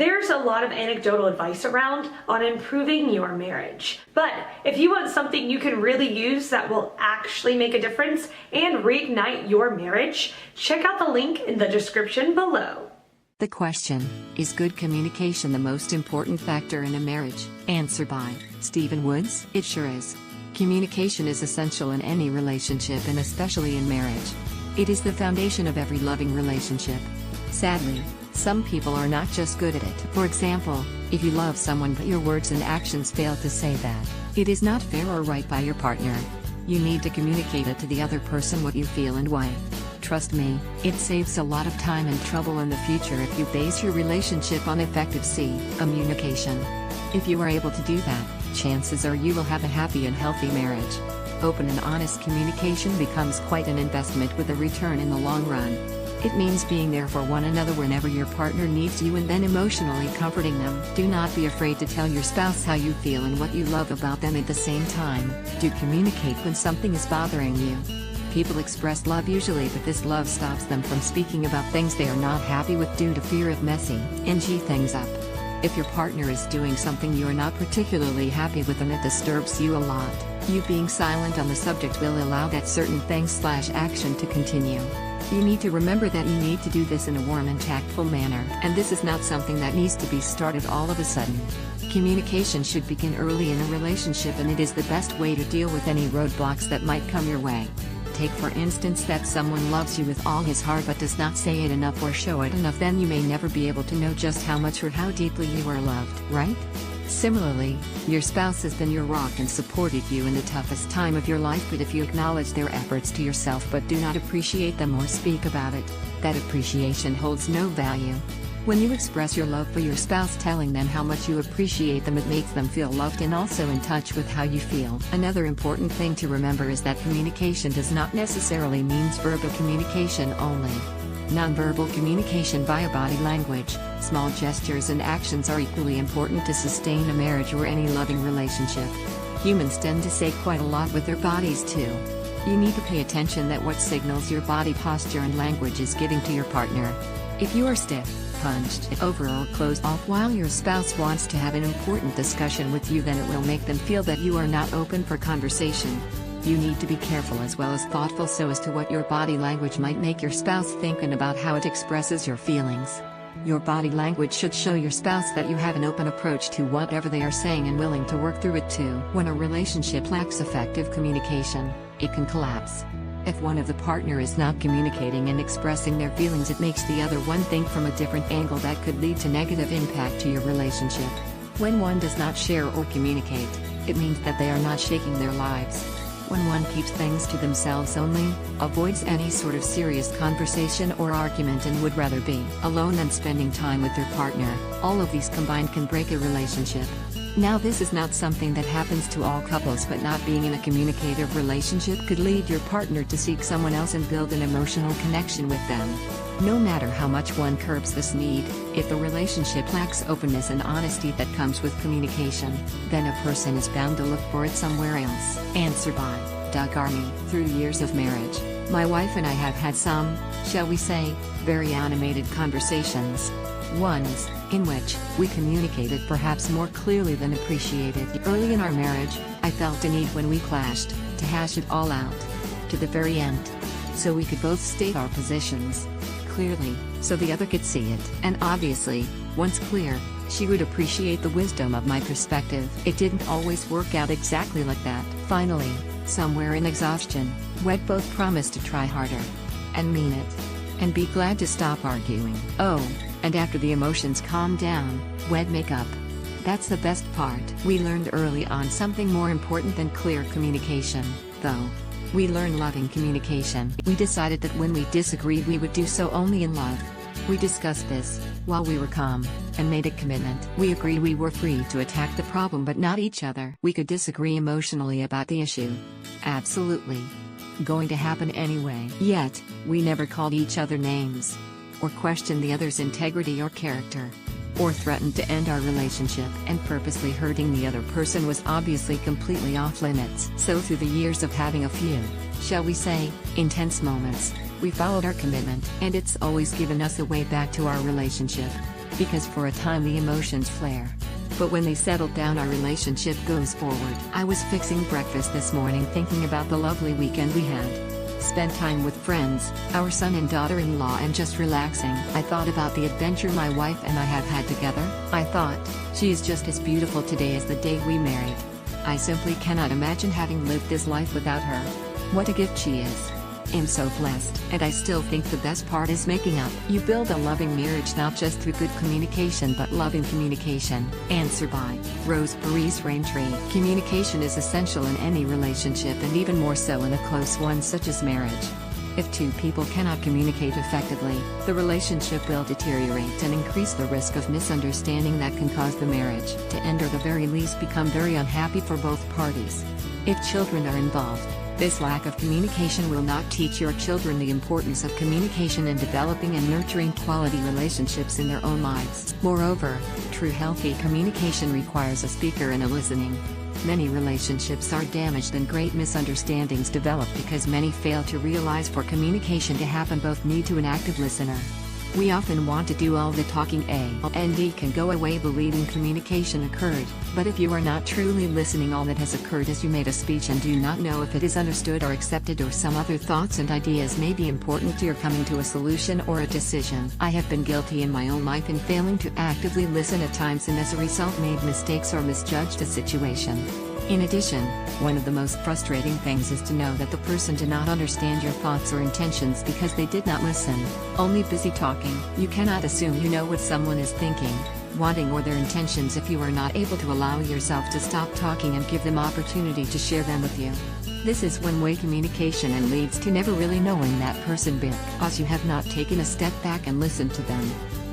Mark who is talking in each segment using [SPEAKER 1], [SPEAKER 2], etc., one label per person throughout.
[SPEAKER 1] There's a lot of anecdotal advice around on improving your marriage. But if you want something you can really use that will actually make a difference and reignite your marriage, check out the link in the description below.
[SPEAKER 2] The question, is good communication the most important factor in a marriage? Answer by Stephen Woods. It sure is. Communication is essential in any relationship and especially in marriage. It is the foundation of every loving relationship. Sadly, some people are not just good at it. For example, if you love someone but your words and actions fail to say that, it is not fair or right by your partner. You need to communicate it to the other person what you feel and why. Trust me, it saves a lot of time and trouble in the future if you base your relationship on effective communication. If you are able to do that, chances are you will have a happy and healthy marriage. Open and honest communication becomes quite an investment with a return in the long run. It means being there for one another whenever your partner needs you and then emotionally comforting them. Do not be afraid to tell your spouse how you feel and what you love about them at the same time. Do communicate when something is bothering you. People express love usually, but this love stops them from speaking about things they are not happy with due to fear of messing things up. If your partner is doing something you are not particularly happy with and it disturbs you a lot, you being silent on the subject will allow that certain thing/action to continue. You need to remember that you need to do this in a warm and tactful manner, and this is not something that needs to be started all of a sudden. Communication should begin early in a relationship, and it is the best way to deal with any roadblocks that might come your way. Take for instance that someone loves you with all his heart but does not say it enough or show it enough, then you may never be able to know just how much or how deeply you are loved, right? Similarly, your spouse has been your rock and supported you in the toughest time of your life, but if you acknowledge their efforts to yourself but do not appreciate them or speak about it, that appreciation holds no value. When you express your love for your spouse, telling them how much you appreciate them, it makes them feel loved and also in touch with how you feel. Another important thing to remember is that communication does not necessarily mean verbal communication only. Nonverbal communication via body language, small gestures and actions are equally important to sustain a marriage or any loving relationship. Humans tend to say quite a lot with their bodies too. You need to pay attention that what signals your body posture and language is giving to your partner. If you are stiff, punched over or closed off while your spouse wants to have an important discussion with you, then it will make them feel that you are not open for conversation. You need to be careful as well as thoughtful so as to what your body language might make your spouse think and about how it expresses your feelings. Your body language should show your spouse that you have an open approach to whatever they are saying and willing to work through it too. When a relationship lacks effective communication, it can collapse. If one of the partner is not communicating and expressing their feelings, it makes the other one think from a different angle that could lead to negative impact to your relationship. When one does not share or communicate, it means that they are not shaking their lives. When one keeps things to themselves only, avoids any sort of serious conversation or argument, and would rather be alone than spending time with their partner, all of these combined can break a relationship. Now, this is not something that happens to all couples, but not being in a communicative relationship could lead your partner to seek someone else and build an emotional connection with them. No matter how much one curbs this need, if the relationship lacks openness and honesty that comes with communication, then a person is bound to look for it somewhere else. Answer by Doug Army. Through years of marriage, my wife and I have had some, shall we say, very animated conversations. Ones in which we communicated perhaps more clearly than appreciated. Early in our marriage, I felt a need when we clashed to hash it all out to the very end, so we could both state our positions clearly, so the other could see it. And obviously, once clear, she would appreciate the wisdom of my perspective. It didn't always work out exactly like that. Finally, somewhere in exhaustion, we'd both promised to try harder and mean it and be glad to stop arguing. Oh, and after the emotions calmed down, we'd make up. That's the best part. We learned early on something more important than clear communication, though. We learned loving communication. We decided that when we disagreed, we would do so only in love. We discussed this while we were calm and made a commitment. We agreed we were free to attack the problem but not each other. We could disagree emotionally about the issue. Absolutely going to happen anyway. Yet, we never called each other names, or questioned the other's integrity or character, or threatened to end our relationship. And purposely hurting the other person was obviously completely off limits. So through the years of having a few, shall we say, intense moments, we followed our commitment, and it's always given us a way back to our relationship. because for a time the emotions flare. But when they settle down, our relationship goes forward. I was fixing breakfast this morning thinking about the lovely weekend we had. Spent time with friends, our son and daughter-in-law, and just relaxing. I thought about the adventure my wife and I have had together. I thought, she is just as beautiful today as the day we married. I simply cannot imagine having lived this life without her. What a gift she is. I'm so blessed. And I still think the best part is making up. You build a loving marriage not just through good communication but loving communication. Answer by Rose Paris Raintree. Communication is essential in any relationship, and even more so in a close one such as marriage. If two people cannot communicate effectively, the relationship will deteriorate and increase the risk of misunderstanding that can cause the marriage to end, or the very least become very unhappy for both parties. If children are involved, this lack of communication will not teach your children the importance of communication in developing and nurturing quality relationships in their own lives. Moreover, true healthy communication requires a speaker and a listening. Many relationships are damaged and great misunderstandings develop because many fail to realize for communication to happen both need to an active listener. We often want to do all the talking. A and D can go away believing communication occurred, but if you are not truly listening, all that has occurred is you made a speech and do not know if it is understood or accepted, or some other thoughts and ideas may be important to your coming to a solution or a decision. I have been guilty in my own life in failing to actively listen at times, and as a result made mistakes or misjudged a situation. In addition, one of the most frustrating things is to know that the person did not understand your thoughts or intentions because they did not listen, only busy talking. You cannot assume you know what someone is thinking, wanting, or their intentions if you are not able to allow yourself to stop talking and give them opportunity to share them with you. This is one-way communication and leads to never really knowing that person because you have not taken a step back and listened to them.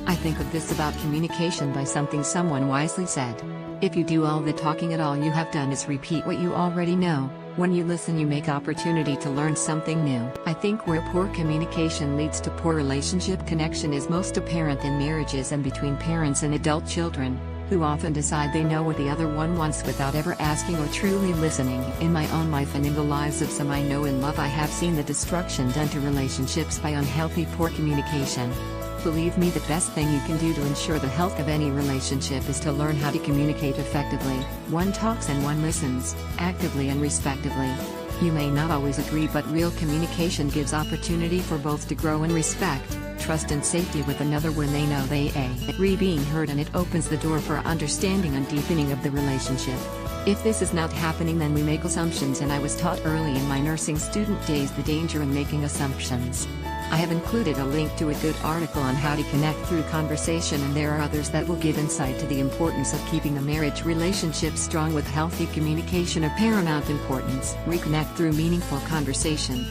[SPEAKER 2] I think of this about communication by something someone wisely said. If you do all the talking at all you have done is repeat what you already know. When you listen you make opportunity to learn something new. I think where poor communication leads to poor relationship connection is most apparent in marriages and between parents and adult children, who often decide they know what the other one wants without ever asking or truly listening. In my own life and in the lives of some I know and love, I have seen the destruction done to relationships by unhealthy poor communication. Believe me, the best thing you can do to ensure the health of any relationship is to learn how to communicate effectively. One talks and one listens, actively and respectively. You may not always agree, but real communication gives opportunity for both to grow in respect, trust and safety with another when they know they are being heard, and it opens the door for understanding and deepening of the relationship. If this is not happening, then we make assumptions, and I was taught early in my nursing student days the danger in making assumptions. I have included a link to a good article on how to connect through conversation, and there are others that will give insight to the importance of keeping a marriage relationship strong with healthy communication of paramount importance. Reconnect through meaningful conversation.